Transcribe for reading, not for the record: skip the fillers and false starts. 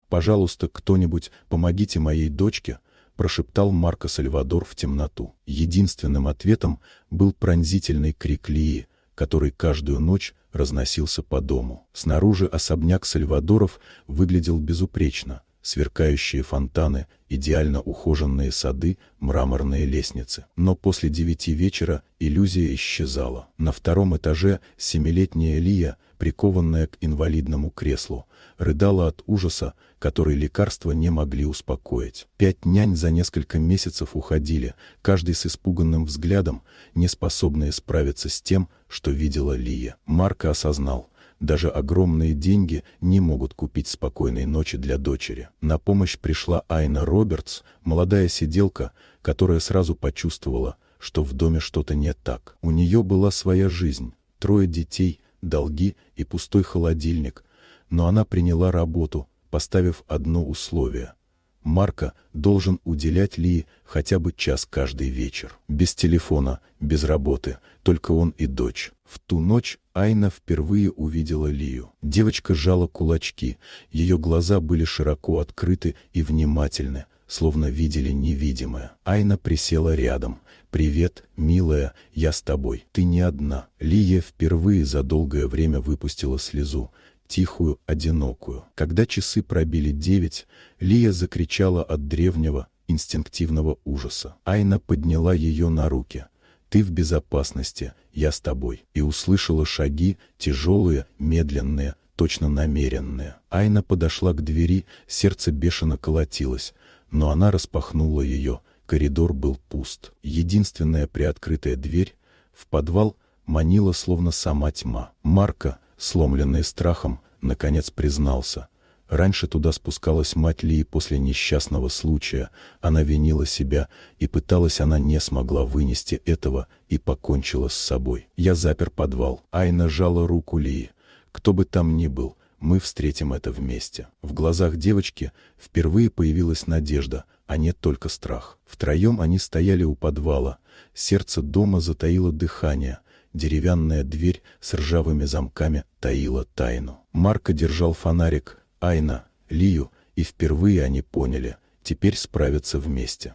«Пожалуйста, кто-нибудь, помогите моей дочке», — прошептал Марко Сальвадор в темноту. Единственным ответом был пронзительный крик Лии, который каждую ночь разносился по дому. Снаружи особняк Сальвадоров выглядел безупречно. Сверкающие фонтаны, идеально ухоженные сады, мраморные лестницы. Но после 9 вечера иллюзия исчезала. На втором этаже 7-летняя Лия, прикованная к инвалидному креслу, рыдала от ужаса, который лекарства не могли успокоить. 5 нянь за несколько месяцев уходили, каждый с испуганным взглядом, не способные справиться с тем, что видела Лия. Марко осознал: даже огромные деньги не могут купить спокойной ночи для дочери. На помощь пришла Айна Робертс, молодая сиделка, которая сразу почувствовала, что в доме что-то не так. У нее была своя жизнь, 3 детей, долги и пустой холодильник, но она приняла работу, поставив одно условие: Марко должен уделять Лии хотя бы час каждый вечер. Без телефона, без работы, только он и дочь. В ту ночь Айна впервые увидела Лию. Девочка сжала кулачки, ее глаза были широко открыты и внимательны, словно видели невидимое. Айна присела рядом. «Привет, милая, я с тобой. Ты не одна». Лия впервые за долгое время выпустила слезу, тихую, одинокую. Когда часы пробили 9, Лия закричала от древнего, инстинктивного ужаса. Айна подняла ее на руки. «Ты в безопасности, я с тобой». И услышала шаги, тяжелые, медленные, точно намеренные. Айна подошла к двери, сердце бешено колотилось, но она распахнула ее. Коридор был пуст. Единственная приоткрытая дверь в подвал манила словно сама тьма. Марко, сломленный страхом, наконец признался: раньше туда спускалась мать Лии после несчастного случая, она винила себя, и пыталась, она не смогла вынести этого и покончила с собой. Я запер подвал. Айна сжала руку Лии. «Кто бы там ни был, мы встретим это вместе». В глазах девочки впервые появилась надежда, а не только страх. Втроем они стояли у подвала. Сердце дома затаило дыхание. Деревянная дверь с ржавыми замками таила тайну. Марко держал фонарик, Айна — Лию, и впервые они поняли — теперь справятся вместе.